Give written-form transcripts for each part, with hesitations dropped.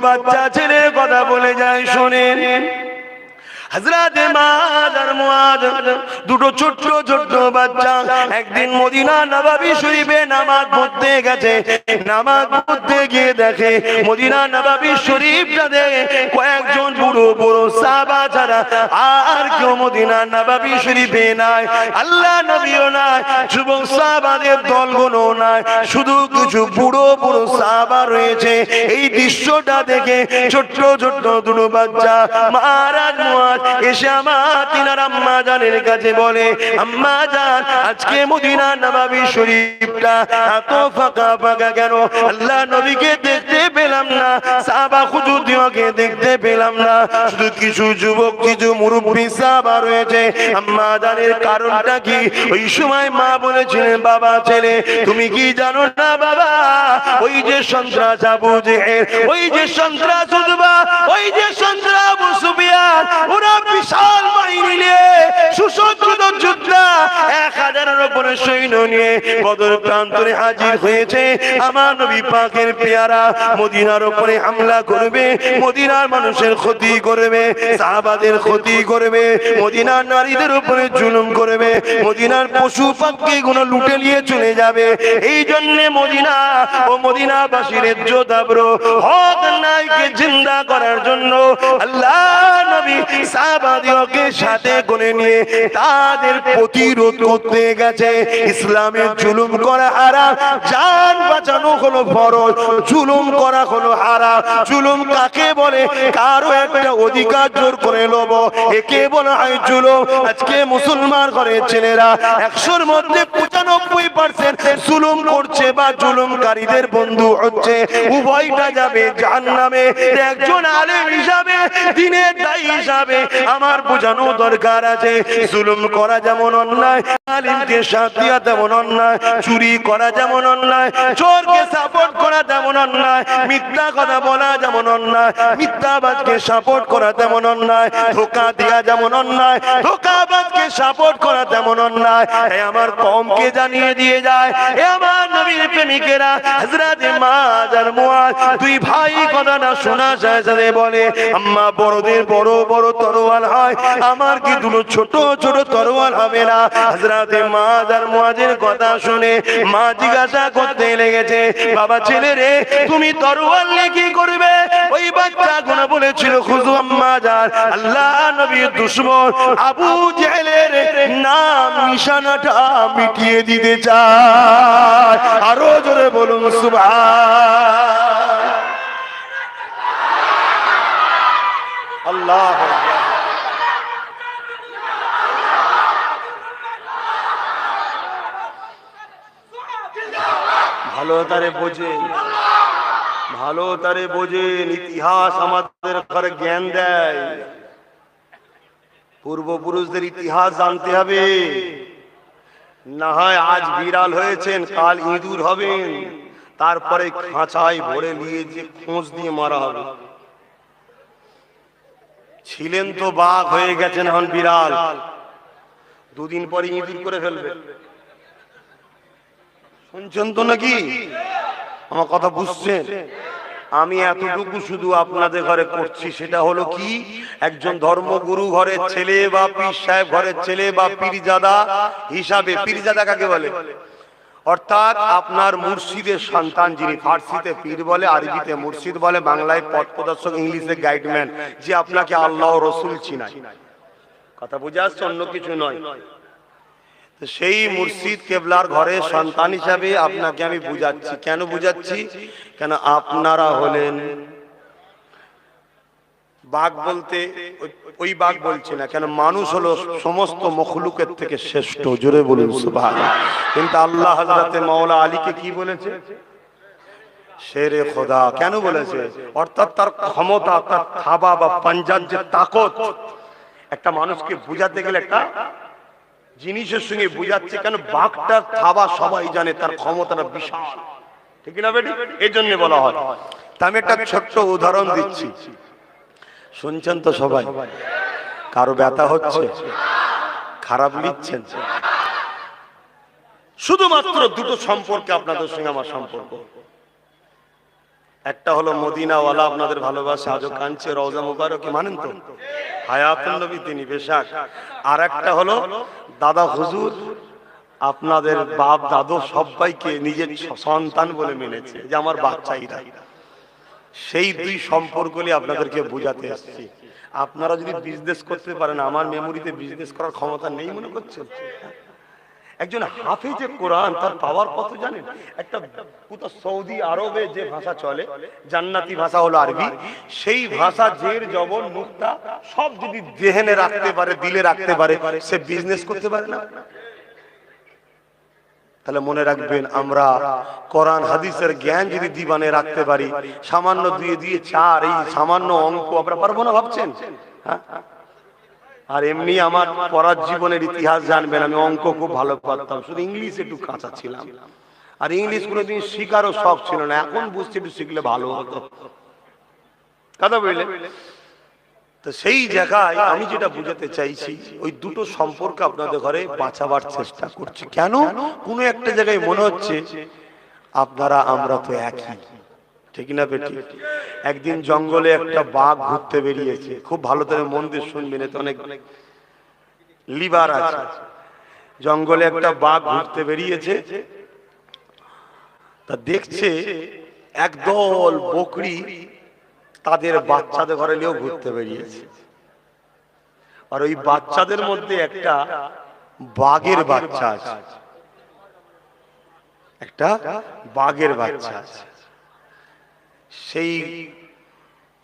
বাচ্চা ছেলের কথা বলে যায় শোনেন। হযরত মুআয আর মুআয দুটো ছোট ছোট বাচ্চা একদিন মদিনা নববী শরীফে নামাজ পড়তে গেছে। নামাজ পড়তে গিয়ে দেখে মদিনা নববী শরীফটাতে কয়েকজন বুড়ো বুড়ো সাহাবা ছাড়া আর কেউ মদিনা নববী শরীফে নাই। আল্লাহ নবীও নাই, যুবক সাহাবাদের দলগুলো নাই, শুধু কিছু বুড়ো বুড়ো সাহাবা রয়েছে। এই দৃশ্যটা দেখে ছোট্ট ছোট্ট দুটো বাচ্চা মহারাজ মুআয এসে আমার তিনার আম্মা জানের কাছে বলে, আম্মা জান আজকে মদিনা নববী শরীফটা এত ফাঁকা ফাঁকা কেন? আল্লাহ নবীকে দেখতে পেলাম না, সাহাবা হুজুরকে দেখতে পেলাম না, শুধু কিছু যুবক কিছু মুরব্বী সাহাবা রয়েছে। আম্মা জানের কারণটা কি? ওই সময় মা বলেছিলেন, বাবা ছেলে তুমি কি জানো না বাবা, ওই যে সন্ত্রাস আবু জেহেল, ওই যে সন্ত্রাস উতবা, ওই যে সন্ত্রাস আবু সুফিয়ান, ওরা বিশাল বাহিনী নিয়ে সুসজ্জিত যোদ্ধা 1000-এর উপরে সৈন্য নিয়ে বদর প্রান্তরে হাজির হয়েছে। আমার নবী পাকের পেয়ারা মদিনার উপরে হামলা করবে, মদিনার মানুষের ক্ষতি করবে, সাহাবাদের ক্ষতি করবে, মদিনার নারীদের উপরে জুলুম করবে, মদিনার পশু পাখি গুলো লুটে নিয়ে চলে যাবে। এই জন্য মদিনা ও মদিনাবাসীর ইজ্জত আবরু হক নাইকে জিন্দা করার জন্য আল্লাহ নবী সাহাবাদেরকে সাথে করে নিয়ে তাদের প্রতিরোধ করতে গেছে। ইসলামের জুলুম করা হারাম, জান বাঁচানো হলো ফরজ, জুলুম করা হলো হারাম। জুলুম কাকে বলে? কারো একটা অধিকার জোর করে লব, একে বলা হয় জুলুম। আজকে মুসলমান ঘরের ছেলেরা 100-র মধ্যে 95% জুলুম করছে বা জুলুমকারীদের বন্ধু হচ্ছে। উভয়টা যাবে জাহান্নামে। একজন আলেম হিসাবে, দ্বীনের দায়ী হিসাবে আমার বোঝানো দরকার আছে, জুলুম করা যেমন অন্যায়, আলেমকে সাথ দেওয়া তেমন অন্যায়, চুরি করা যেমন অন্যায়, চোরকে সাপোর্ট করা তেমন অন্যায়, মিথ্যা কথা বলা যেমন অন্যায়, মিথ্যাবাদকে সাপোর্ট করা তেমন অন্যায়, ধোঁকা দেওয়া যেমন অন্যায়, ধোঁকাবাদকে সাপোর্ট করা তেমন অন্যায়। এ আমার কওমকে জানিয়ে দিয়ে যায়, এ আমার নবীর প্রেমিকেরা, হযরত মুআয আর মুআয দুই ভাই কথাটা শোনা যায় সাথে বলে, আম্মা বড়দের বড় বড় তরোয়াল হয়, আমার কি দুটো ছোট ছোট তরোয়াল হবে না? হযরত মুআয আর মুআযের কথা শুনে মা জিজ্ঞাসা করতে লেগেছে, বাবা ছেলে রে তুমি তরোয়াল নিয়ে কি করবে? ওই বাচ্চা গুলো বলেছিল, খুজু আম্মা জান আল্লাহ নবীর দুশমন আবু জেহেলের নাম নিশানাটা মিটিয়ে দিতে চায়। আরো জোরে বলুন সুবহান আল্লাহ। ভালো তারে বোঝেন, ভালো তারে বোঝেন, ইতিহাস আমাদের ঘরে জ্ঞান দেয়। পূর্বপুরুষদের ইতিহাস জানতে হবে, না হয় আজ বিড়াল হয়েছেন কাল ইঁদুর হবেন, তারপরে খাঁচায় ভরে নিয়ে যে খোঁজ দিয়ে মারা হবে। ছিলেন তো বাঘ, হয়ে গেছেন এখন বিড়াল, দুদিন পরে ইঁদুর করে ফেলবে। শুনছেন তো নাকি? আমার কথা বুঝছেন? আমি এতটুকু শুধু আপনাদের ঘরে করছি, সেটা হলো কি, একজন ধর্মগুরু ঘরের ছেলে বা পীর সাহেব ঘরের ছেলে বা পীরজাদা হিসাবে, পীরজাদা কাকে বলে? অর্থাৎ আপনার মুর্শিদের সন্তান, যিনি ফার্সিতে পীর বলে, আরবিতে মুর্শিদ বলে, বাংলায় পথ প্রদর্শক, ইংলিশে গাইডম্যান, যে আপনাকে আল্লাহ রসুল চিনায়। কথা বুঝে আসছে? অন্য কিছু নয়। সেই মুর্শিদ কেবলার ঘরে সন্তান হিসাবে আপনাকে আমি বুঝাচ্ছি। কেন বুঝাচ্ছি? কেন আপনারা হলেন বাঘ, বলতে ওই বাঘ বলছি না, কেন মানুষ হলো সমস্ত মখলুকের থেকে শ্রেষ্ঠ। জোরে বলুন সুবহানাল্লাহ। কিন্তু আল্লাহ হযরতে মাওলা আলীকে কি বলেছে? শেরে খোদা। কেন বলেছে? অর্থাৎ তার ক্ষমতা, তার থাবা বা পাঞ্জার যে তাকত, একটা মানুষকে বুঝাতে গেলে একটা জিনিসের সঙ্গে বুঝাচ্ছে। কেন? বাঘটার থাবা সবাই জানে, তার ক্ষমতাটা বিশাল, ঠিক না বেটি? এই জন্য বলা হয়। তা আমি একটা ছোট্ট উদাহরণ দিচ্ছি, শুনছেন তো সবাই? কারো ব্যথা হচ্ছে? খারাপ লিখছেন? শুধুমাত্র দুটো সম্পর্কে আপনাদের সঙ্গে আমার সম্পর্ক। একটা হলো মদিনাওয়ালা, আপনাদের ভালোবাসা আজও কাঁদছে, রওজা মুবারক মানেন তো, হায়াতুন নবী তিনি বেশাক। আর একটা হলো দাদা হুজুর, আপনাদের বাপ দাদু সবাইকে নিজের সন্তান বলে মেনেছে, যে আমার বাচ্চাইরা। সেই দুই সম্পর্কগুলি আপনাদেরকে বোঝাতে আসছি। আপনারা যদি বিজনেস করতে পারেন, আমার মেমোরিতে বিজনেস করার ক্ষমতা নেই মনে করছেন? একজন হাফেজে কোরআন তার পাওয়ার কত জানেন? একটা পুরো সৌদি আরবে যে ভাষা চলে, জান্নাতি ভাষা হলো আরবি, সেই ভাষা জের জবর নুক্তা সব যদি জেহেনে রাখতে পারে, দিলে রাখতে পারে, সে বিজনেস করতে পারে না? তাহলে মনে রাখবেন, আমরা কোরআন হাদিসের জ্ঞান যদি দিবানে রাখতে পারি, সামান্য 2 দিয়ে 4 এই সামান্য অঙ্ক আমরা পারবো না ভাবছেন? হ্যাঁ, আর এমনি আমার পড়ার জীবনের ইতিহাস জানবেন, আমি অঙ্ক খুব ভালো পারতাম, শুধু ইংলিশ একটু কাঁচা ছিলাম। আর ইংলিশ কোনোদিন শিখারও শখ ছিল না, এখন বুঝছি একটু শিখলে ভালো হতো, কথা বললে। তো সেই জায়গায় আমি যেটা বুঝাতে চাইছি, ওই দুটো সম্পর্ক আপনাদের ঘরে বাঁচাবার চেষ্টা করছি। কেন? কোনো একটা জায়গায় মনে হচ্ছে আপনারা আমরা তো একই, ঠিক না বেটি? একদিন জঙ্গলে একটা বাঘ ঘুরতে বেরিয়েছে, খুব ভালো করে মন দিয়ে শুনবেন, এতে অনেক লিভার আছে। জঙ্গলে একটা বাঘ ঘুরতে বেরিয়েছে, তা দেখছে একদল বকরি তাদের বাচ্চাদের ঘরে নিয়েও ঘুরতে বেরিয়েছে। আর ওই বাচ্চাদের মধ্যে একটা বাঘের বাচ্চা আছে, একটা বাঘের বাচ্চা আছে। সেই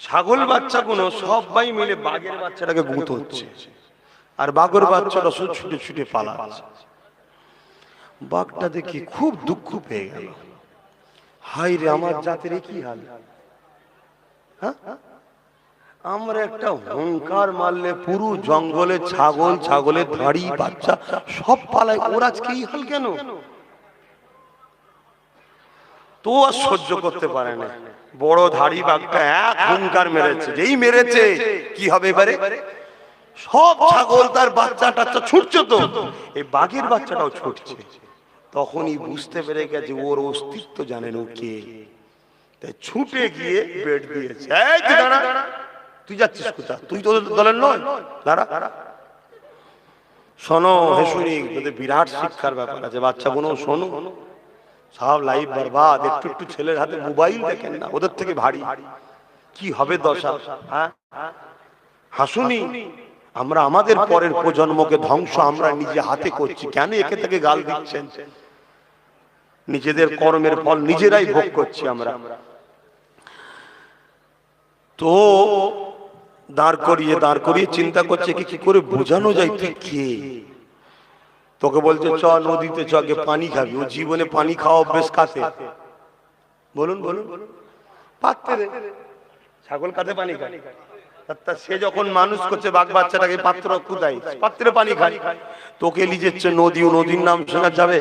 ছাগল বাচ্চাগুলো সবাই মিলে বাঘের বাচ্চাটাকে গুঁতো হচ্ছে, আর বাঘের বাচ্চাটা ছুটে ছুটে পালাচ্ছে। বাঘটা দেখি খুব দুঃখ পেয়ে গেল, হাই রে আমার জাতের কি হাল, আমরা একটা হুঙ্কার মারলে পুরো জঙ্গলে ছাগল, ছাগলের ধাড়ি বাচ্চা সব পালায়, ওর আজকে এই হাল কেন? তো আর সহ্য করতে পারে না, বড় ধাড়ি বাঘটা এক হুঙ্কার মেরেছে, যেই মেরেছে কি হবে এবারে? সব ছাগল তার বাচ্চা টাচ্চা ছুটছে, তো এই বাঘের বাচ্চাটাও ছুটছে। তখনই বুঝতে পেরে গেছে ওর অস্তিত্ব জানেন ও কে, তাই ছুটে গিয়ে বেড দিয়েছে। তুই যাচ্ছিস কোথা? তুই তো দলের নয়, দাঁড়া। শোনো হেসুরি, বিরাট শিক্ষার ব্যাপার আছে, বাচ্চাগুলো শোনো, সব লাইফ বরবাদ। একটু একটু ছেলের হাতে মোবাইল দেখেন না, ওদের থেকে ভারী কি হবে দশা। হ্যাঁ, হাসুনি, আমরা আমাদের পরের প্রজন্মকে ধ্বংস আমরা নিজে হাতে করছি। কেন একে থেকে গাল দিচ্ছেন? নিজেদের কর্মের ফল নিজেরাই ভোগ করছি আমরা। তো দাঁড় করিয়ে চিন্তা করছে কি করে বোঝানো যায় তুই কে। তোকে বলছে চ নদীতে চ, আগে পানি খাবি। ও জীবনে পানি খাওয়া অভ্যেস কাছে, বলুন বলুন, পাত্রে ছাগল কাছে পানি খায়। সে যখন মানুষ করছে বাঘ বাচ্চাটাকে, পাত্র কোথায়? পাত্রে পানি খায়। তোকে লিজেছে নদী, নদীর নাম শোনা যাবে?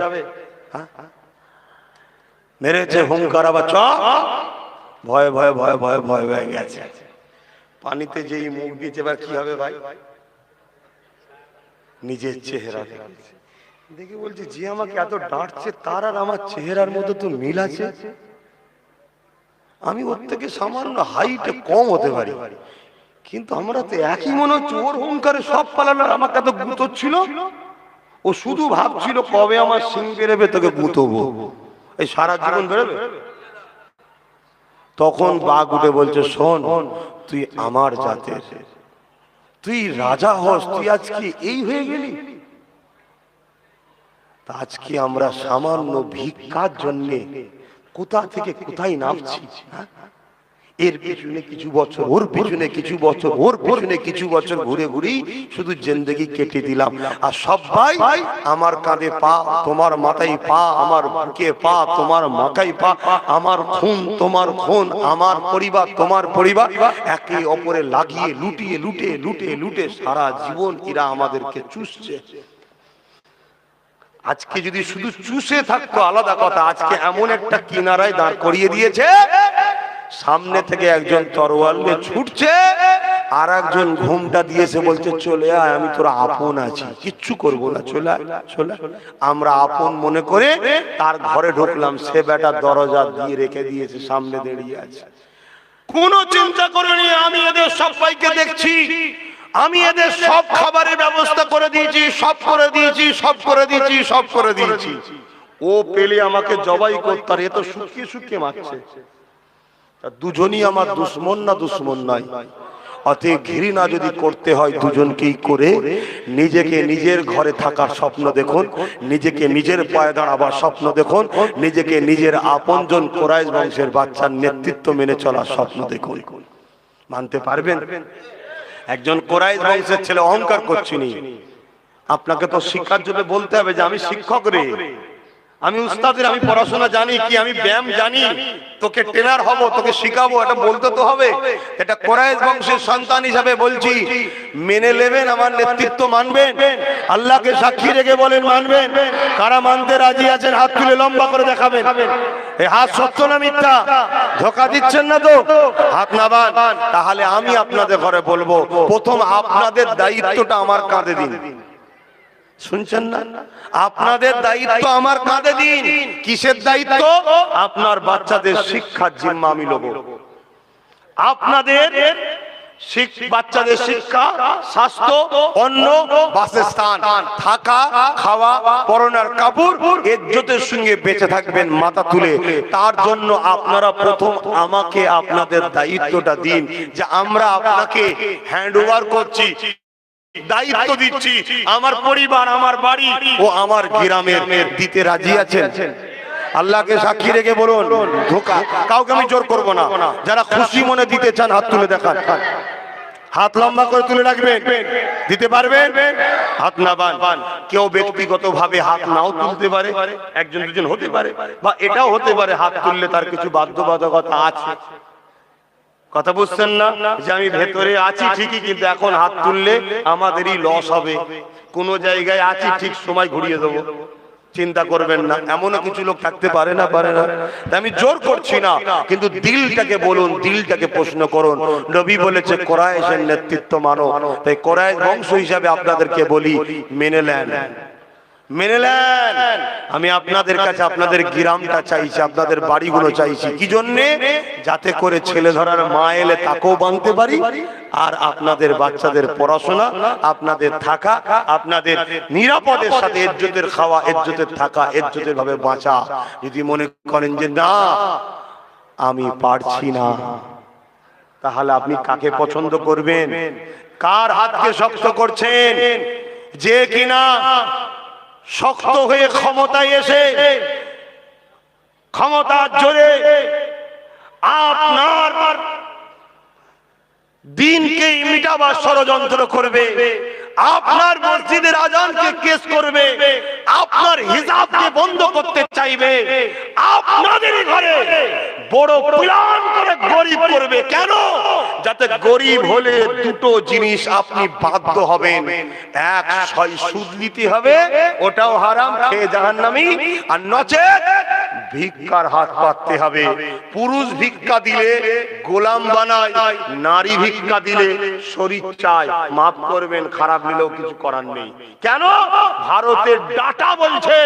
মেরেছে হুঙ্কার, আবার চ, ভয়ে ভয়ে ভয়ে ভয়ে ভয়ে ভয়ে গেছে। পানিতে যেই মুখ দিয়েছে, এবার কি হবে ভাই? নিজের চেহারা দেখে বলছে, যে আমাকে এত ডাঁটছে তার আর আমার চেহারার মধ্যে তো মিল আছে। আমি ওর থেকে সামান্য হাইটে কম হতে পারি, কিন্তু আমরা তো একই মনে হচ্ছে। ওর হুঙ্কারে সব পালালো, আমাকে এত গুঁতোচ্ছিল। ও শুধু ভাবছিল কবে আমার সিং বেরোবে, তোকে গুঁতবো, এই সারা জীবন বেরোবে। তখন বাঘ উঠে বলছে, শোন, তুই আমার জাতের, তুই রাজা হস, তুই আজকে এই হয়ে গেলি। আজকে আমরা সামান্য ভিক্ষার জন্যে কোথা থেকে কোথায় নামছি। এর পিছনে কিছু বছর, ওর পিছনে কিছু বছর, ওর পিছনে কিছু বছর ঘুরে ঘুরেই শুধু জিন্দেগি কেটে দিলাম। আর সবাই আমার কাঁধে পা, তোমার মাথায় পা, আমার বুকে পা, তোমার মাথায় পা, আমার খুন তোমার খুন, আমার পরিবার তোমার পরিবার, একে অপরে লাগিয়ে লুটিয়ে লুটে লুটে লুটে সারা জীবন এরা আমাদেরকে চুষছে। আজকে যদি শুধু চুষে থাকতো আলাদা কথা, আজকে এমন একটা কিনারায় দাঁড় করিয়ে দিয়েছে, সামনে থেকে একজন তরোয়াল নিয়ে ছুটছে, আর একজন ঘুমটা দিয়েছে, বলছে চলে আয়, আমি তোর আপন আছি, কিচ্ছু করবো না, চলে আয় চলে আয়। আমরা আপন মনে করে তার ঘরে ঢুকলাম, সে বেটা দরজা দিয়ে রেখে দিয়েছে, সামনে দাঁড়িয়ে আছে। কোনো চিন্তা করিনি, আমি এদের সবাইকে দেখছি, আমি এদের সব খাবারের ব্যবস্থা করে দিয়েছি, সব করে দিয়েছি, সব করে দিয়েছি, সব করে দিয়েছি। ও পেলে আমাকে জবাই করতে, আর এ তো শুকিয়ে শুকিয়ে মারছে। দুজনই আমার দুশ্মন না দুশ্মন নয়। অতএব ঘৃণা যদি করতে হয় দুজনকেই করে, নিজেকে নিজের ঘরে থাকার স্বপ্ন দেখুন, নিজেকে নিজের পায়ে দাঁড়াবার স্বপ্ন দেখুন, নিজেকে নিজের আপনজন কুরাইশ বংশের বাচ্চার নেতৃত্ব মেনে চলার স্বপ্ন দেখুন। মানতে পারবেন? একজন কুরাইশ বংশের ছেলে অহংকার করছিনি, আপনাকে তো শিক্ষার জন্য বলতে হবে যে আমি শিক্ষক রে, আমি উস্তাদের, আমি পড়াশোনা জানি, কি আমি ব্যায়াম জানি, তোকে ট্রেনার হব, তোকে শিখাবো, এটা বলতে তো হবে। এটা কুরাইশ বংশের সন্তান হিসাবে বলছি, মেনে নেবেন? আমার নেতৃত্ব মানবেন? আল্লাহকে সাক্ষী রেখে বলেন মানবেন? কারা মানতে রাজি আছেন হাত তুলে লম্বা করে দেখাবেন। এই হাত সত্য না মিথ্যা? ধোঁকা দিচ্ছেন না তো? হাত নামান। তাহলে আমি আপনাদের ঘরে বলবো, প্রথম আপনাদের দায়িত্বটা আমার কাঁধে দিন। শুনছেন না? আপনাদের দায়িত্ব আমার কাঁধে দিন। কিসের দায়িত্ব? আপনার বাচ্চাদের শিক্ষার জিম্মা আমি নেব। আপনাদের বাচ্চাদের শিক্ষা, স্বাস্থ্য, অন্ন, বাসস্থান, থাকা, খাওয়া, পরনার কাপড়, ইজ্জতের সঙ্গে বেঁচে থাকবেন মাথা তুলে। তার জন্য আপনারা প্রথম আমাকে আপনাদের দায়িত্বটা দিন, যে আমরা আপনাকে হ্যান্ড ওভার করছি, দায়িত্ব দিচ্ছি, আমার পরিবার, আমার বাড়ি ও আমার গ্রামের দিতে রাজি আছেন? আল্লাহকে সাক্ষী রেখে বলুন। ধোঁকা, কাউকে আমি জোর করবো না। যারা খুশি মনে দিতে চান হাত তুলে দেখান, হাত লম্বা করে তুলে রাখবেন। দিতে পারবেন? হাত না বান। কেউ ব্যক্তিগত ভাবে হাত নাও তুলতে পারে, একজন দুজন হতে পারে, বা এটাও হতে পারে হাত তুললে তার কিছু বাধ্যবাধকতা আছে। কথা বুঝছেন না? যে আমি ভেতরে আছি ঠিকই, কিন্তু এখন হাত তুললে আমাদেরই লস হবে। কোন জায়গায় আছি, ঠিক সময় ঘুরিয়ে দেবো, চিন্তা করবেন না। এমনও কিছু লোক থাকতে পারে না, পারে না। আমি জোর করছি না, কিন্তু দিলটাকে বলুন, দিলটাকে প্রশ্ন করুন। নবী বলেছে কুরাইশের নেতৃত্ব মানো। তাই কুরাইশ বংশ হিসাবে আপনাদেরকে বলি, মেনে নেন, মেনে নেন। আমি আপনাদের কাছে আপনাদের গ্রামটা চাইছি, আপনাদের বাড়িগুলো চাইছি। কি জন্যে? যাতে করে ছেলে ধরার মা এলে তাকেও বাঁধতে পারি, আর আপনাদের বাচ্চাদের পড়াশোনা, আপনাদের থাকা, আপনাদের নিরাপদের সাথে ইজ্জতের খাওয়া, ইজ্জতের থাকা, ইজ্জতের ভাবে বাঁচা। যদি মনে করেন যে না আমি পারছি না, তাহলে আপনি কাকে পছন্দ করবেন? কার হাতকে শক্ত করছেন? যে কিনা শক্ত হয়ে ক্ষমতায় এসে ক্ষমতার জোরে আপনার দিনকে মিটাবার ষড়যন্ত্র করবে, আপনার মসজিদের আজানকে কেস করবে, আপনার হিজাবকে বন্ধ করতে চাইবে, আপনাদের ঘরে বড় প্ল্যান করে গরিব করবে। কেন? যাতে গরিব হলে দুটো জিনিস আপনি বাধ্য হবেন। এক, ছয় সুদ নিতে হবে, ওটাও হারাম, খেয়ে জাহান্নামী। আর নচেত ভিক্ষার হাত পাততে হবে। পুরুষ ভিক্ষা দিলে গোলাম বানায়, নারী ভিক্ষা দিলে শরীর চায়। মাফ করবেন, খারাপ নিলেও কিছু করার নেই। কেন? ভারতের ডাটা বলছে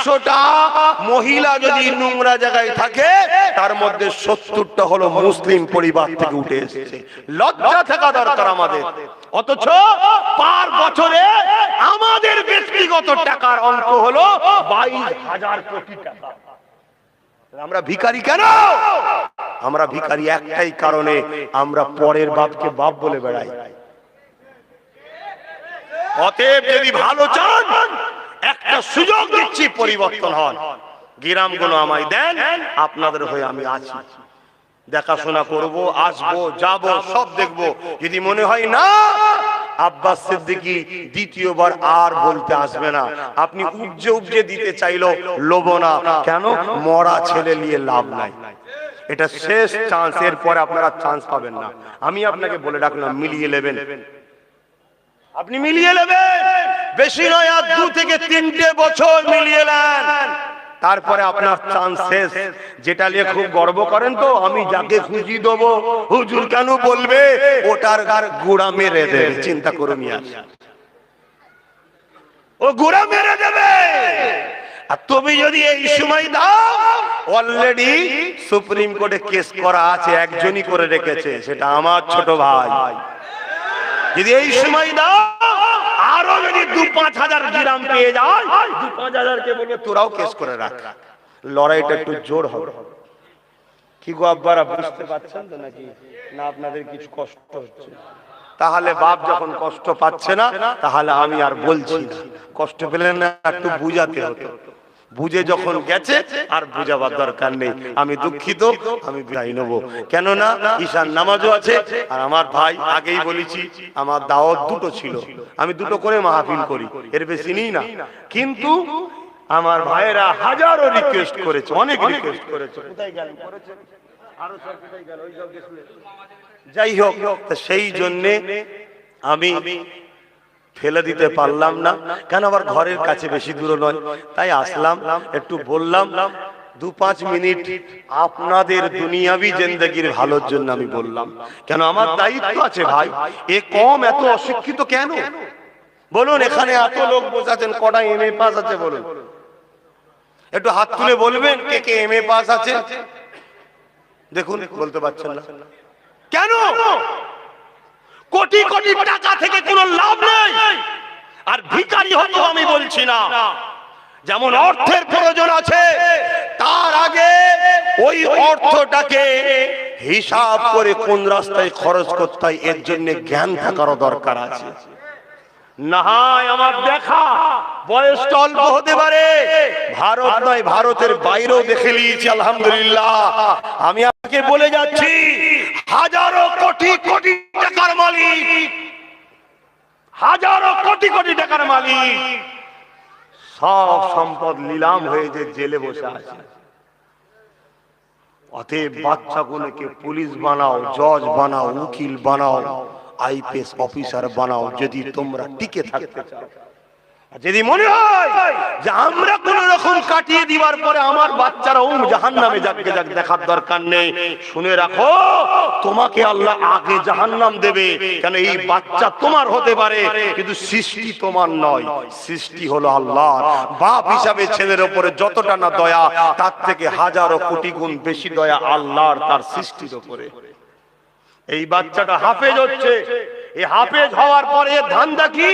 100টা মহিলা যদি নোংরা জায়গায় থাকে, তার মধ্যে 70টা হলো মুসলিম পরিবার থেকে উঠে এসেছে। লজ্জা থাকা দরকার আমাদের। অথচ পার বছরে আমাদের ব্যক্তিগত টাকার অঙ্ক হলো 22,000 কোটি টাকা। আমরা ভিখারি কেন? আমরা ভিখারি একটাই কারণে, আমরা পরের বাপকে বাপ বলে বেড়াই। অতএব যদি ভালো চান, একটা সুযোগ দিচ্ছি, পরিবর্তন হন। গ্রামগুলো আমায় দেন, আপনাদের হয়ে আমি আছি, দেখাশোনা করব, আসবো, যাব, সব দেখব। যদি মনে হয় না, আব্বাস সিদ্দিকী দ্বিতীয়বার আর বলতে আসবে না। আপনি উপজে উপজে দিতে চাইলো লোভ না। কেন? মরা ছেলে নিয়ে লাভ নাই, এটা শেষ চান্স, এর পরে আপনারা চান্স পাবেন না। আমি আপনাকে বলে রাখলাম, মিলিয়ে নেবেন, আপনি মিলিয়ে নেবেন, বেশি নয়, আর 2 থেকে 3টে বছর মিলিয়ে নেন। তারপরে আপনার চান্স শেষ। যেটা নিয়ে খুব গর্ব করেন তো, আমি যাকে খুশি দেবো, হুজুর কেন বলবে, ওটার গার গুড়া মেরে দেবে। চিন্তা করুন, ও গুড়া মেরে দেবে। আর তুমি যদি এই সময় দাও, অলরেডি সুপ্রিম কোর্টে কেস করা আছে, একজনই করে রেখেছে, সেটা আমার ছোট ভাই। যদি এই সময় দাও, আরো যদি 2-5 হাজার গ্রাম পেয়ে যায়, 2-5 হাজারকে বলে তোরাও কেস করে রাখ। লড়াইটা একটু জোর হবে। কি গো আব্বারা, বুঝতে পারছেন তো নাকি? না আপনাদের কিছু কষ্ট হচ্ছে? তাহলে বাপ যখন কষ্ট পাচ্ছে না, তাহলে আমি আর বলছি না। কষ্ট পেলে না, একটু বুঝাতে হতো। বুঝে যখন গেছে, আর বুঝাবার দরকার নেই। আমি দুঃখিত, আমি বিদায় নেব। কেননা ঈশান নামাজও আছে। আর আমার ভাই, আগেই বলেছি, আমার দাওয়াত দুটো ছিল, আমি দুটো করে মাহফিল করি, এর বেশি নেই না। কিন্তু আমার ভাইয়েরা হাজারো রিকোয়েস্ট করেছে, অনেক রিকোয়েস্ট করেছে। কোথায় গেল? আরো সব কোথায় গেল? ওই সব যাই হোক, সেই জন্যে আমি ফেলে দিতে পারলাম না। কেন, আবার ঘরের কাছে বেশি দূর নয়, তাই আসলাম, একটু বললাম। 2-5 মিনিট আপনাদের দুনিয়াবি জিন্দেগির ভালোর জন্য আমি বললাম। কেন, আমার দায়িত্ব আছে ভাই। এ কম এত অশিক্ষিত কেন বলুন? এখানে এত লোক বসেছেন, কটা এমএ পাস আছে বলুন? একটু হাত তুলে বলবেন কে কে এমএ পাস আছে। দেখুন, বলতে পারছেন না কেন? কোটি কোটি টাকা থেকে কোনো লাভ নেই। আর ভিখারি হতো আমি বলছি না। যেমন অর্থের প্রয়োজন আছে, তার আগে ওই অর্থটাকে হিসাব করে কোন রাস্তায় খরচ করতে হয়, এর জন্য জ্ঞান থাকারও দরকার আছে। না হয় আমার দেখা বয়সটা অল্প হতে পারে, ভারত নয় ভারতের বাইরেও দেখে নিয়েছি আলহামদুলিল্লাহ। আমি আপনাকে বলে যাচ্ছি, হাজারো কোটি কোটি টাকার মালিক, হাজারো কোটি কোটি টাকার মালিক, সব সম্পদ নিলাম হয়ে যে জেলে বসে আছে। অতএব বাচ্চাগুলোকে পুলিশ বানাও, জজ বানাও, উকিল বানাও, আইপিএস অফিসার বানাও, যদি তোমরা টিকে থাকতে চাও। যদি মনে হয় যে আমরা কোন রকম কাটিয়ে দিবার পরে আমার বাচ্চারা জাহান্নামে যাবে, দেখার দরকার নেই। শুনে রাখো, তোমাকে আল্লাহ আগে জাহান্নাম দেবে। কেন, এই বাচ্চা তোমার হতে পারে, কিন্তু সৃষ্টি তোমার নয়, সৃষ্টি হলো আল্লাহর। বাপ হিসাবে ছেলের উপরে যতটা না দয়া, তার থেকে হাজারো কোটি গুণ বেশি দয়া আল্লাহর তার সৃষ্টির উপরে। এই বাচ্চাটা হাফেজ হচ্ছে, এই হাফেজ হওয়ার পরে ধান্দা কি,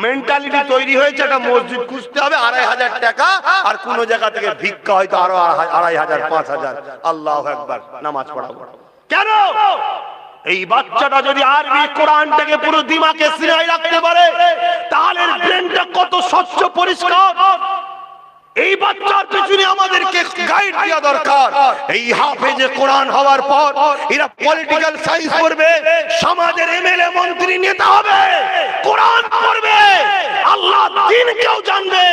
মেন্টালিটি তৈরি হয়েছে, একটা মসজিদ খুঁজতে হবে 2500 টাকা, আর কোন জায়গা থেকে ভিক্ষা হয়তো আরো 2500, 5000। আল্লাহু আকবার, নামাজ পড়াবো। কেন? এই বাচ্চাটা যদি আরবি কোরআনটাকে পুরো দিমাগে সিনাই রাখতে পারে, তাহলে ব্রেনটা কত স্বচ্ছ পরিষ্কার। এই বাচ্চার পিছনে আমাদেরকে গাইড দেওয়া দরকার। এই হাফেজে কোরআন হওয়ার পর এরা পলিটিক্যাল সায়েন্স পড়বে, সমাজের এমএলএ মন্ত্রী নেতা হবে, কোরআন পড়বে, আল্লাহ দ্বীন কেউ জানবে।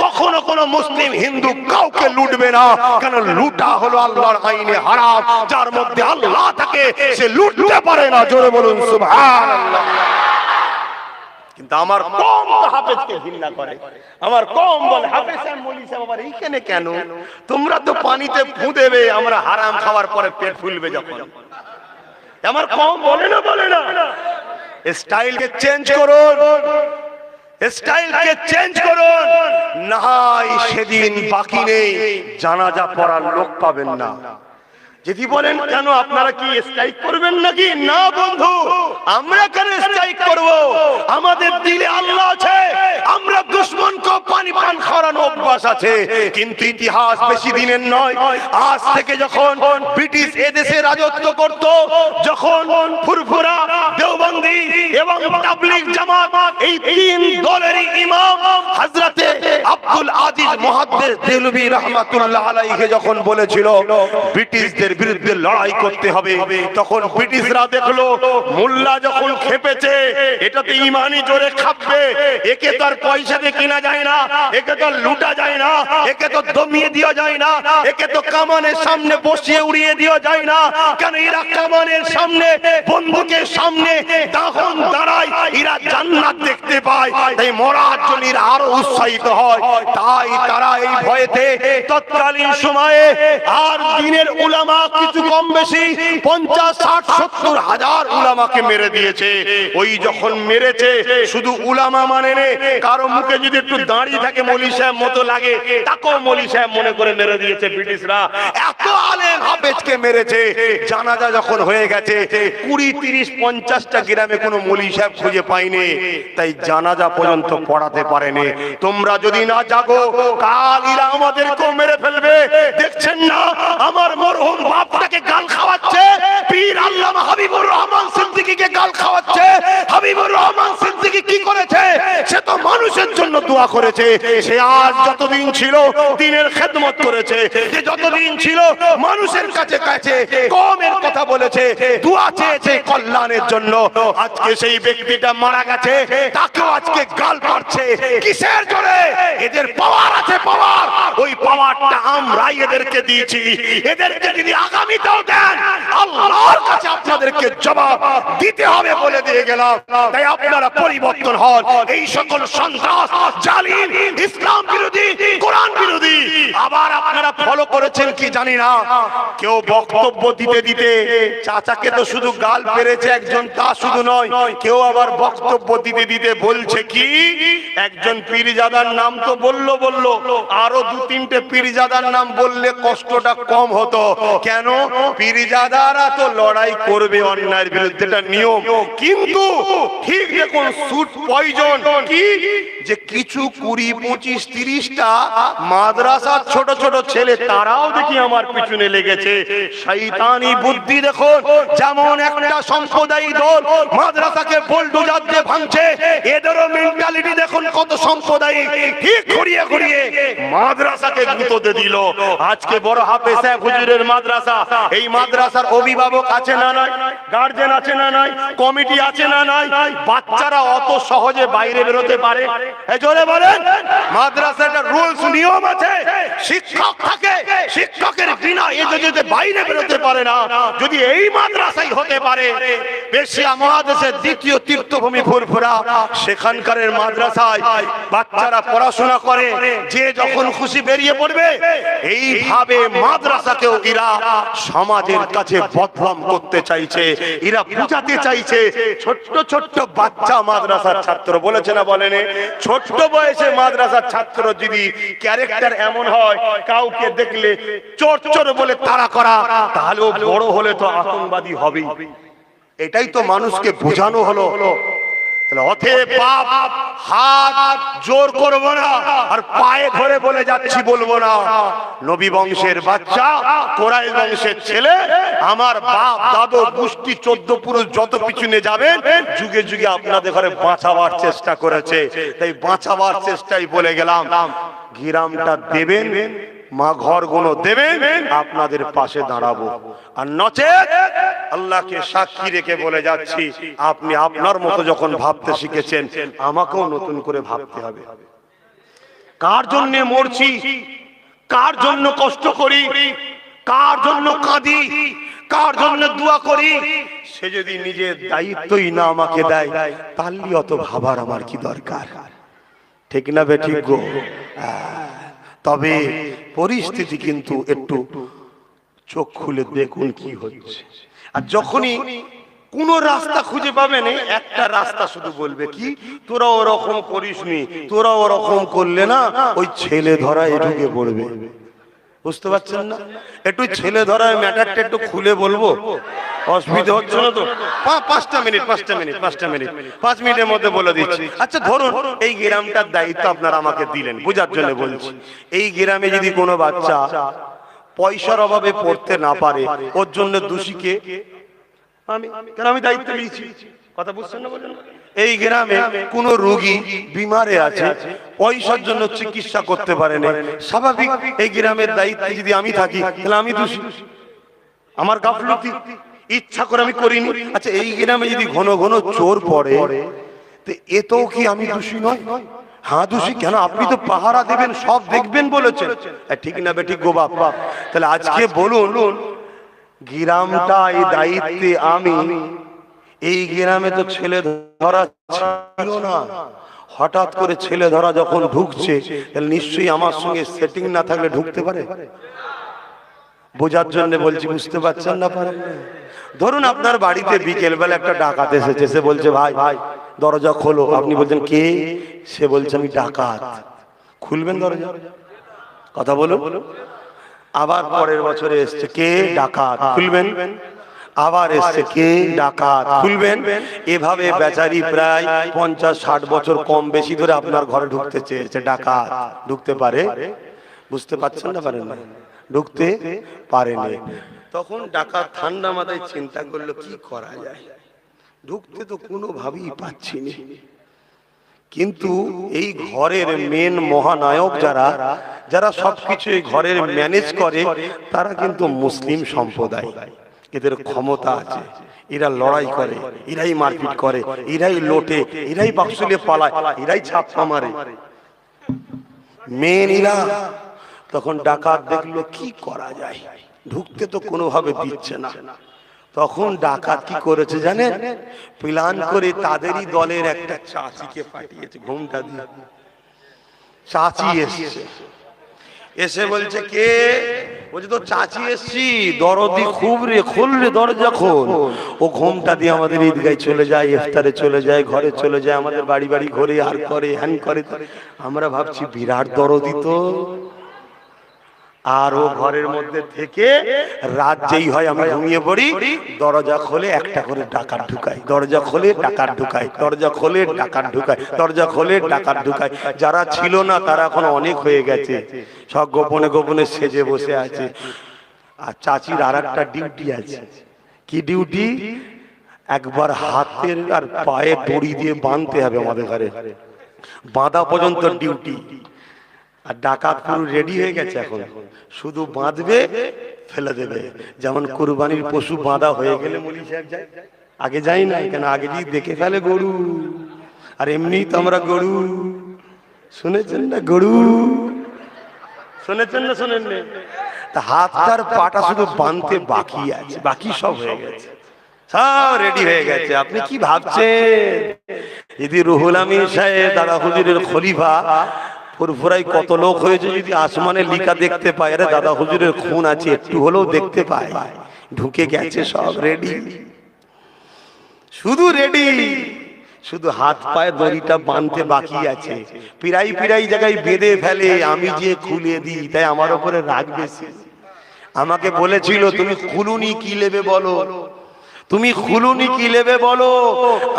কখনো কোনো মুসলিম হিন্দু কাউকে লুটবে না, কারণ লুটা হলো আল্লাহর আইনে হারাম। যার মধ্যে আল্লাহ থাকে সে লুটতে পারে না। জোরে বলুন সুবহানাল্লাহ। কিন্তু আমার কম তো হাফেজকে ঘৃণা করে, আমার কম বলে হাফেজ সাহেব মৌলভী সাহেব আবার এইখানে কেন? তোমরা তো পানিতে ফু দেবে, আমরা হারাম খাওয়ার পরে পেট ফুলবে যখন। আমার কম বলে না, বলে না। স্টাইলকে চেঞ্জ করুন, স্টাইলকে চেঞ্জ করুন, না হয় সেদিন বাকি নেই, জানাজা পড়ার লোক পাবেন না। যদি বলেন কেন আপনারা কি স্ট্রাইক করবেন নাকি? না বন্ধু, আমরা কেন স্ট্রাইক করব? আমাদের দিলে আল্লাহ আছে, আমরা দুশমনকে পানি পান খাওয়ানো অভ্যাস আছে। কিন্তু ইতিহাস বেশি দিনের নয়। আজ থেকে যখন ব্রিটিশ এদেশে রাজত্ব করত, যখন ফুরফুরা, দেওবন্দি এবং তাবলীগ জামাত, এই তিন দলেরই ইমাম হযরতে আব্দুল আজিজ মুহাদ্দিস দেহলভী রাহমাতুল্লাহ আলাইহি যখন বলেছিল ব্রিটিশদের বিরুদ্ধে লড়াই করতে হবে, তখন ব্রিটিশরা দেখলো মোল্লা যখন খেপেছে, এটা তো ইমানি জোরে খাপবে, একে তো আর পয়সা দিয়ে কেনা যায় না, একে তো লুটা যায় না, একে তো দমিয়ে দেওয়া যায় না, একে তো কামানের সামনে বসিয়ে উড়িয়ে দেওয়া যায় না। কেন এরা কামানের সামনে, বন্দুকের সামনে যখন দাঁড়ায়, এরা জান্নাত দেখতে পায়, তাই মরার জন্য আরো উৎসাহিত হয়। তাই তারা এই ভয়েতে তৎকালীন সময়ে আর দিনের উলামা কিছু কম বেশি 50, 60, 70 হাজার উলামাকে মেরে দিয়েছে। ওই যখন মেরেছে শুধু উলামা মানে নে, কারো মুখে যদি একটু দাঁড়ি থাকে মৌলভী সাহেব মতো লাগে, তাকেও মৌলভী সাহেব মনে করে মেরে দিয়েছে ব্রিটিশরা। এত আলেম হাফেজকে মেরেছে। জানাজা যখন হয়ে গেছে 20, 30, 50টা গ্রামে কোনো মৌলভী সাহেব খুঁজে পাইনি, তাই জানাজা পর্যন্ত পড়াতে পারেনি। তোমরা যদি না জাগো কাল এরা আমাদেরকেও মেরে ফেলবে। দেখছেন না আমার মরহুম বাপটাকে গাল খাওয়াচ্ছে, পীর আল্লামা হাবিবুর রহমান সিদ্দিকীকে গাল খাওয়াচ্ছে। হাবিবুর রহমান সিদ্দিকী কি করেছে? সে তো মানুষের জন্য দোয়া করেছে। সে আজ যতদিন ছিল দ্বীনের খেদমত করেছে, যে যতদিন ছিল মানুষের কাছে কাছে কওমের কথা বলেছে, দোয়া চেয়েছে কল্যাণের জন্য। আজকে সেই ব্যক্তিটা মারা গেছে, তাকেও আজকে গাল পাচ্ছে। কিসের জোরে? এদের পাওয়ার আছে, পাওয়ার। ওই পাওয়ারটা আমরাই এদেরকে দিয়েছি। এদেরকে যদি আগামীতেও দেন আল্লাহর কাছে আপনাদেরকে জবাব দিতে হবে বলে দিয়ে গেলাম। তাই আপনারা পরিবর্তন হন। এই সকল সন্ত্রাস, জালিম, ইসলাম বিরোধী, কোরআন বিরোধী আবার আপনারা ফলো করেছেন কি জানি না। কেউ বক্তব্য দিতে দিতে চাচাকে তো শুধু গাল পেরেছে একজন, তা শুধু নয়, কেউ আবার বক্তব্য দিতে দিতে বলছে কি একজন পীরজাদার নাম তো বললো, আরো 2-3টে পীরজাদার নাম বললে কষ্টটা কম হতো। কেন? পীরজাদারা তো লড়াই করবে অন্যায়ের বিরুদ্ধে, এটা নিয়ম। কিন্তু ঠিক দেখুন সুট পয়জন কি, যে কিছু 20, 25, 30টা মাদ্রাসার ছোট ছোট ছেলে তারাও দেখি আমার পিছনে লেগেছে। শয়তানি বুদ্ধি দেখুন, যেমন একটা সম্প্রদায়ী দল মাদ্রাসাকে বুলডোজার দিয়ে ভাঙছে, এদেরও মেন্টালিটি দেখুন কত সাম্প্রদায়িক। ঠিক ঘুরিয়ে ঘুরিয়ে মাদ্রাসাকে গুঁতোতে দিল। আজকে বড় হাফেজ সাহেব হুজুরের মাদ্রাসা, এই মাদ্রাসার অভিভাবক আছে না নাই, গার্জেন আছে না নাই, কমিটি আছে না নাই, বাচ্চারা অত সহজে বাইরে বেরোতে পারে? জোরে বলেন। মাদ্রাসাটা রুলস নিয়ম আছে, শিক্ষক থাকে, শিক্ষকের বিনা এজেন্টে বাইরে বেরোতে পারে না। যদি এই মাদ্রাসাই হতে পারে এশিয়া মহাদেশের দ্বিতীয় তীর্থভূমি ফুরফুরা, সেখানকার মাদ্রাসায় বাচ্চারা পড়াশোনা করে, যে যখন খুশি বেরিয়ে পড়বে। এইভাবে মাদ্রাসাকেও এরা সমাজের কাছে বদনাম করতে চাইছে। এরা বুঝাতে চাইছে ছোট্ট ছোট্ট বাচ্চা মাদ্রাসার ছাত্র, বলেছে না বলেনি? ছোট্ট বয়সে মাদ্রাসার ছাত্র যদি ক্যারেক্টার এমন হয়, কাউকে দেখলে চোর চোর বলে তাড়া করা, তাহলে ও বড় হলে তো আতঙ্কবাদী হবেই। এটাই তো মানুষকে বোঝানো হলো। অতএব বাপ হাত জোর করব না, আর পায়ে ধরে বলে যাচ্ছি বলবো না। নবী বংশের বাচ্চা, কোরাইশ বংশের ছেলে, আমার বাপ দাদু গোষ্ঠী 14 পুরুষ যত পিছনে যাবেন, যুগে যুগে আপনাদের ঘরে বাঁচাবার চেষ্টা করেছে। তাই বাঁচাবার চেষ্টাই বলে গেলাম, গিরামটা দেবেন, মা ঘরগুলো দেবেন, আপনাদের পাশে দাঁড়াবো। আর নচেত আল্লাহকে সাক্ষী রেখে বলে যাচ্ছি, আপনি আপনার মতো যখন ভাবতে শিখেছেন, আমাকেও নতুন করে ভাবতে হবে। কার জন্য মরছি, কার জন্য কষ্ট করি, কার জন্য কাঁদি, কার জন্য দোয়া করি, সে যদি নিজের দায়িত্বই না আমাকে দেয়, তাহলে অত ভাবার আমার কি দরকার? ঠিক না বে ঠিক গো? তবে পরিস্থিতি কিন্তু একটু চোখ খুলে দেখুন কি হচ্ছে। আর যখনই কোন রাস্তা খুঁজে পাবেন, একটা রাস্তা শুধু বলবে কি, তোরা ওরকম করিসনি, তোরা ওরকম করলে না ওই ছেলে ধরায় ঢুকে পড়বে। বুঝতে পারছেন না? একটু ছেলে ধরায় ম্যাটারটা একটু খুলে বলবো, অসুবিধা হচ্ছে না তো? 5 মিনিটের মধ্যে বলে দিচ্ছি। আচ্ছা ধরুন এই গ্রামটার দায়িত্ব আপনারা আমাকে দিলেন, বোঝার জন্য বলছি। এই গ্রামে যদি কোনো বাচ্চা পয়সার অভাবে পড়তে না পারে, ওর জন্য দোষীকে আমি, কেন আমি দায়িত্ব নিয়েছি। কথা বুঝছেন না? বলেন এই গ্রামে কোন রোগী বিমারে আছে, পয়সার জন্য চিকিৎসা করতে পারে না, স্বাভাবিক এই গ্রামের দায়িত্বে যদি আমি থাকি, তাহলে আমি দোষী। আমার গাফলতি, ইচ্ছা করে আমি করিনি। আচ্ছা এই গ্রামে যদি ঘন ঘন চোর পড়ে, তো এতেও কি আমি দোষী নয়? হ্যাঁ দোষী। কেন? আপনি তো পাহারা দেবেন, সব দেখবেন বলেছেন। ঠিক না বে ঠিক গো বাপ? তাহলে আজকে বলুন, গ্রামটা এই দায়িত্বে আমি, এই গ্রামে তো ছেলে ধরা ছিল না, হঠাৎ করে ছেলে ধরা যখন ঢুকছে তাহলে নিশ্চয়ই আমার সঙ্গে সেটিং না থাকলে ঢুকতে পারে? বোঝার জন্য বলছি, বুঝতে পারছেন না পারেন? ধরুন আপনার বাড়িতে বিকেল বেলা একটা ডাকাত এসেছে, সে বলছে ভাই ভাই দরজা খোলো। আপনি বলছেন কে? সে বলছে আমি ডাকাত। খুলবেন দরজা? কথা বলুন। আবার পরের বছরে এসছে, কে? ডাকাত। খুলবেন? আবার এসছে, কে? ডাকাত। খুলবেন? এভাবে বেচারি প্রায় 50-60 বছর কম বেশি ধরে আপনার ঘরে ঢুকতে চেয়েছে। ডাকাত ঢুকতে পারে? বুঝতে পারছেন না পারেন? ঢুকতে পারেনি। তখন ডাকাত ঠান্ডা মাথায় চিন্তা করলো কি করা যায়, ঢুকতে তো কোনোভাবেই পাচ্ছি না। কিন্তু এই ঘরের মেন মহানায়ক যারা যারা সবকিছু এই ঘরের ম্যানেজ করে তারা কিন্তু মুসলিম সম্প্রদায়। এদের ক্ষমতা আছে, এরা লড়াই করে, এরাই মারপিট করে, এরাই লোটে, এরাই বাক্সলে পালায়, এরাই ছাপ্পা মারে, মেন এরা। তখন ডাকাত দেখলো কি করা যায়, ঢুকতে তো কোনোভাবে দিচ্ছে না। তখন ডাকাত কি করেছে জানেন? প্ল্যান করে তাদেরই দলের একটা চাচিকে পাঠিয়েছে, ঘুমটা দিয়ে। চাচি এসছে, এসে বলছে কে? বলছে তো চাচি এসছি, দরদি খুব রে, খোল রে দরজা খোল। ও ঘুমটা দিয়ে আমাদের ঈদগায় চলে যায়, ইফতারে চলে যায়, ঘরে চলে যায়, আমাদের বাড়ি বাড়ি ঘরে আর করে হ্যান করে। আমরা ভাবছি বিরাট দরদি তো। আর ও ঘরের মধ্যে থেকে রাত যেই হয় আমি ঘুমিয়ে পড়ি, দরজা খোলে একটা করে ডাকাত ঢুকায়, দরজা খোলে ডাকাত ঢুকায়, দরজা খোলে ডাকাত ঢুকায়, দরজা খোলে ডাকাত ঢুকায়। যারা ছিল না তারা এখন অনেক হয়ে গেছে, সব গোপনে গোপনে সেজে বসে আছে। আর চাচির আর একটা ডিউটি আছে। কি ডিউটি? একবার হাতের আর পায়ে দড়ি দিয়ে বাঁধতে হবে আমাদের ঘরে, বাঁধা পর্যন্ত ডিউটি। আর ডাকাত পুরো রেডি হয়ে গেছে, এখন শুধু বাঁধবে, ফেলে দেবে। যেমন কুরবানির পশু বাঁধা হয়ে গেলে মলি সাহেব যায়, আগে যাই না কেন, আগে যদি দেখে ফেলে গরু। আর এমনি তো আমরা গরু, শুনেছেন না গরু? শুনেছেন না শোনেন না? তা হাতটার পাটা শুধু বাঁধতে বাকি আছে, বাকি সব হয়ে গেছে, সব রেডি হয়ে গেছে। আপনি কি ভাবছেন যদি রুহুল আমিন সাহেব দাদা হুজুরের খলিফা ফুরফুরাই কত লোক হয়েছে যদি আসমানে লিখা দেখতে পায়, আরে দাদা হুজুরের খুন আছে একটু হলেও দেখতে পায়, ঢুকে গেছে সব রেডি, শুধু রেডি, শুধু হাত পায়ে দড়িটা বাঁধতে বাকি আছে। পিরাই পিরাই জায়গায় বেঁধে ফেলে, আমি যে খুলে দিই, তাই আমার উপরে রাগ বেশি। আমাকে বলেছিল তুমি খুলুনি কি নেবে বলো, তুমি খুলুনি কি নেবে বলো।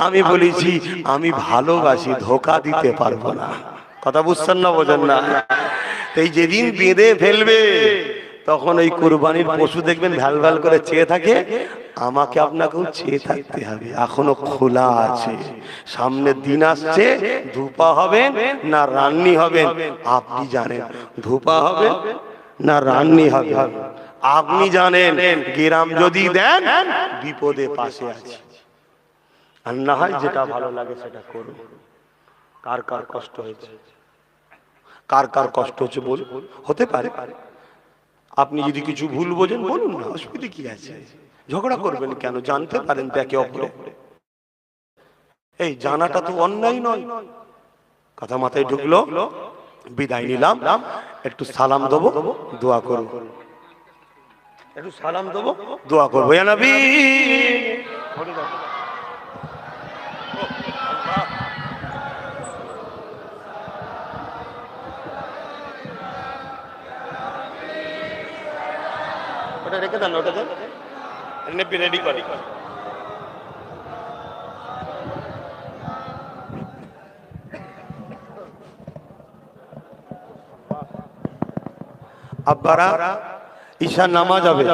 আমি বলেছি আমি ভালোবাসি, ধোকা দিতে পারবো না। কথা বুঝছেন না, বোঝেন না? এই যেদিন বেঁধে ফেলবে তখন ওই কুরবানির পশু দেখবেন ভ্যাল ভ্যাল করে চেয়ে থাকে, আমাকে আপনাকেও চেয়ে থাকতে হবে। এখনো খোলা আছে, সামনের দিন আসছে, ধূপা হবেন না রান্নি হবেন আপনি জানেন, ধূপা হবে না রান্নি হবে আপনি জানেন। গ্রাম যদি দেন বিপদে পাশে আছে, আর না হয় যেটা ভালো লাগে সেটা করুন। কার কার কষ্ট হয়েছে, কার কার কষ্ট হচ্ছে বল, হতে পারে আপনি যদি কিছু ভুল বোঝেন বলুন না, অসুবিধা কি আছে? ঝগড়া করবেন কেন? জানতে পারেন একে অপরে, এই জানাটা তো অন্যায় নয়। কথা মাথায় ঢুকলো, বিদায় নিলাম। একটু সালাম দেবো, দোয়া করব, একটু সালাম দেবো, দোয়া করবো। ইয়া নবী ওটা রেখে দেন, ওটা দেন, রেডি করি। আব্বারা ঈশার নামাজ হবে,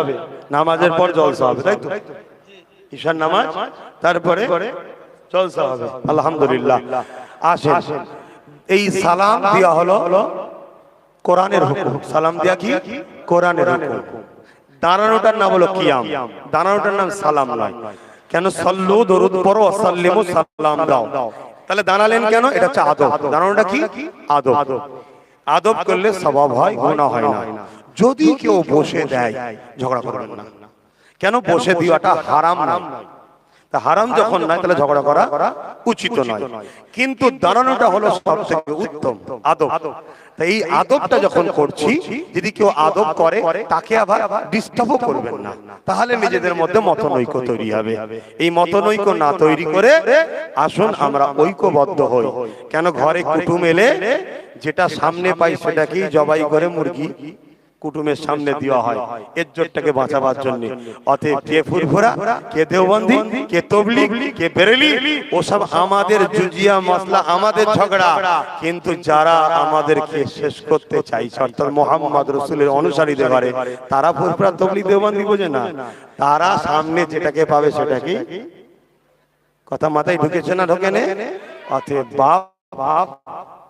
নামাজের পর জলসা হবে, তাই তো? ঈশার নামাজ তারপরে জলসা হবে। আলহামদুলিল্লাহ। আসেন, এই সালাম দেওয়া হলো কোরআনের হুকুম। সালাম দেয়া কি? কোরআনের হুকুম। দাঁড়ানোটার নাম হলো কিয়াম, দাঁড়ানোটার নাম সালাম নয়। কেন? সল্লু দরুদ পড়ো, সাল্লিমু সালাম দাও। তাহলে দাঁড়ালেন কেন? এটা হচ্ছে আদব। দাঁড়ানোটা কি? আদব। আদব করলে সওয়াব হয়, গুনাহ হয় না। যদি কেউ বসে দেয় ঝগড়া করবেন না। কেন? বসে দেওয়াটা হারাম নয়, তা হারাম যখন নয় তাহলে ঝগড়া করা উচিত নয়, কিন্তু দাঁড়ানোটা হলো সবথেকে উত্তম আদব। তাই এই আদবটা যখন করছি, যদি কেউ আদব করে তাকে আবার ডিস্টার্বও করবেন না, তাহলে নিজেদের মধ্যে মতনৈক্য তৈরি হবে। এই মতনৈক্য না তৈরি করে আসুন আমরা ঐক্যবদ্ধ হই। কেন ঘরে কুটুম এলে যেটা সামনে পাই সেটাকেই জবাই করে মুরগি কুটুমের সামনে দেওয়া হয় ইজ্জতটাকে বাঁচাবার জন্য। অতএব কে ফুরফুরা, কে দেওবন্দি, কে তবলিগ, কে বেরেলি, ওসব আমাদের জুজিয়া মসলা, আমাদের ঝগড়া। কিন্তু যারা আমাদেরকে শেষ করতে চাইছে অর্থাৎ মুহাম্মদ রাসূলের অনুসারীদের ঘরে, তারা ফুরফুরা তবলিগ দেওবন্দি বোঝে না, তারা সামনে যেটাকে পাবে সেটাকে। কথা মাথায় ঢুকেছে না ঢোকে না? অতএব বাপ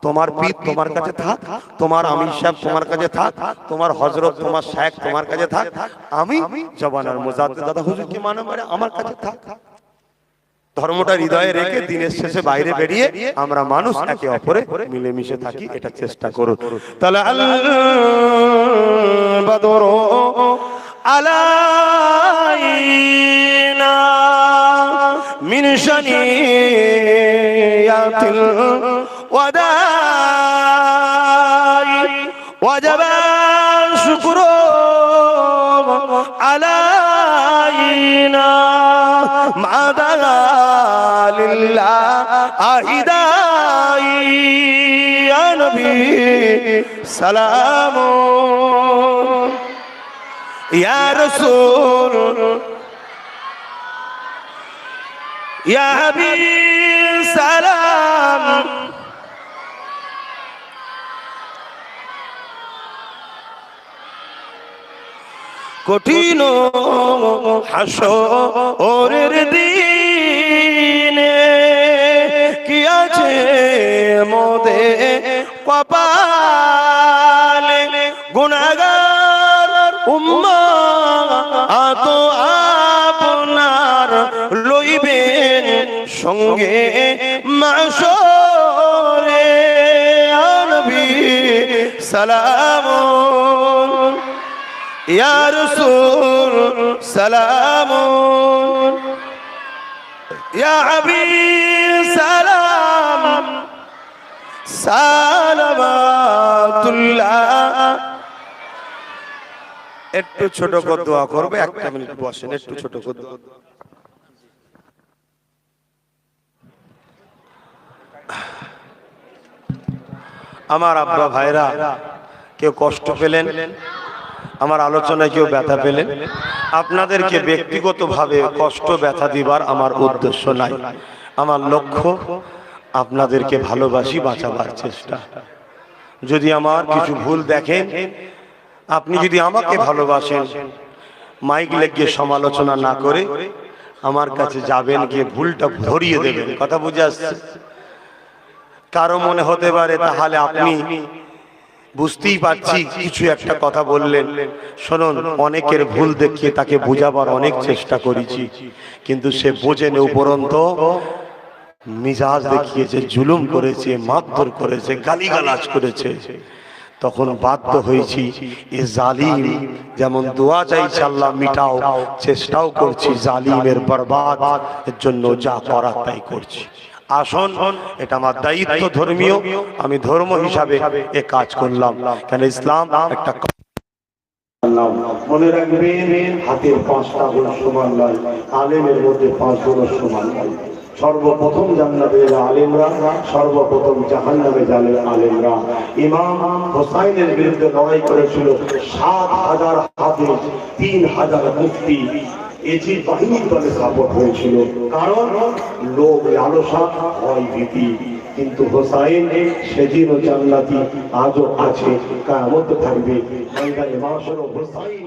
তোমার পীর তোমার কাছে থাক, তোমার আমির সাহেব তোমার কাছে থাক, তোমার হযরত তোমার শেখ তোমার কাছে থাক, আমি জবানার মুজাদ্দিদ দাদা হুজুরকে মানে আমার কাছে থাক। ধর্মটা হৃদয়ে রেখে দিনের শেষে বাইরে বেরিয়ে আমরা মানুষ একে অপরে মিলেমিশে থাকি, এটা চেষ্টা করুন। তাহলে আল বাদরু আলাইনা মিন শানিয়াতিল ওয়াদাই ওয়াজাবা শুকরু আলাইনা মাদা লিল্লাহ আহিদাই ইয়া নবী সালাম ইয়া রাসূল ইয়া হাবিব সালাম। কঠিন হাসরের দিনে কি আছে মোদের কপালে, গুনাহগার উম্মত আপনার লইবেন সঙ্গে মাশরে, ইয়া নবী সালাম ইয়া রাসূল সালাম ইয়া হাবিব সালাম সালাওয়াতুল্লাহ। একটু ছোট করে দোয়া করবে, একটা মিনিট বসেন, একটু ছোট করে দোয়া। আমার আব্বা ভাইরা, কেউ কষ্ট পেলেন, আমার আলোচনায় কেউ ব্যথা পেলেন, আপনাদেরকে ব্যক্তিগতভাবে কষ্ট ব্যথা দিবার আমার উদ্দেশ্য নাই। আমার লক্ষ্য আপনাদেরকে ভালোবাসি, বাঁচাবার চেষ্টা। যদি আমার কিছু ভুল দেখেন, আপনি যদি আমাকে ভালোবাসেন, মাইক লেগে সমালোচনা না করে আমার কাছে যাবেন, গিয়ে ভুলটা ধরিয়ে দেবেন। কথা বুঝে আসছে? কারো মনে হতে পারে তাহলে আপনি বুঝতেই পারছি কিছু একটা কথা বললেন, শুনুন, অনেকের ভুল দেখিয়ে তাকে বোঝাবার অনেক চেষ্টা করেছি, কিন্তু সে বোঝেনি, উপরন্তু মিজাজ দেখিয়েছে, জুলুম করেছে, মারধর করেছে, গালিগালাজ করেছে। তখন বাধ্য হয়েছি, এ জালিম যেমন দোয়া চাইছে আল্লাহ মিটাও, চেষ্টাও করছি জালিমের বরবাদ এর জন্য যা করার তাই করছি। আসুন, এটা আমার দায়িত্ব ধর্মীয়, আমি ধর্ম হিসাবে এ কাজ করলাম। কেন ইসলাম একটা মনে রাখবেন, হাতের 5টা গোল সমান নয়, আলেমের মধ্যে 5 গোল সমান নয়। সর্বপ্রথম জান্নাতে যাবে আলেমরা, সর্বপ্রথম জাহান্নামে যাবে আলেমরা। ইমাম হোসাইনের বিরুদ্ধে লড়াই করেছিল 7000 হাদিস, 3000 মুফতি, এজি বাহিনীর দলে সাপোর্ট হয়েছিল। কারণ লোক লালসা, ভয় ভীতি। কিন্তু হোসাইন সেদিনও জান্নাতি, আজও আছে, কিয়ামত থাকবে। ময়দানে মাশার হোসাইন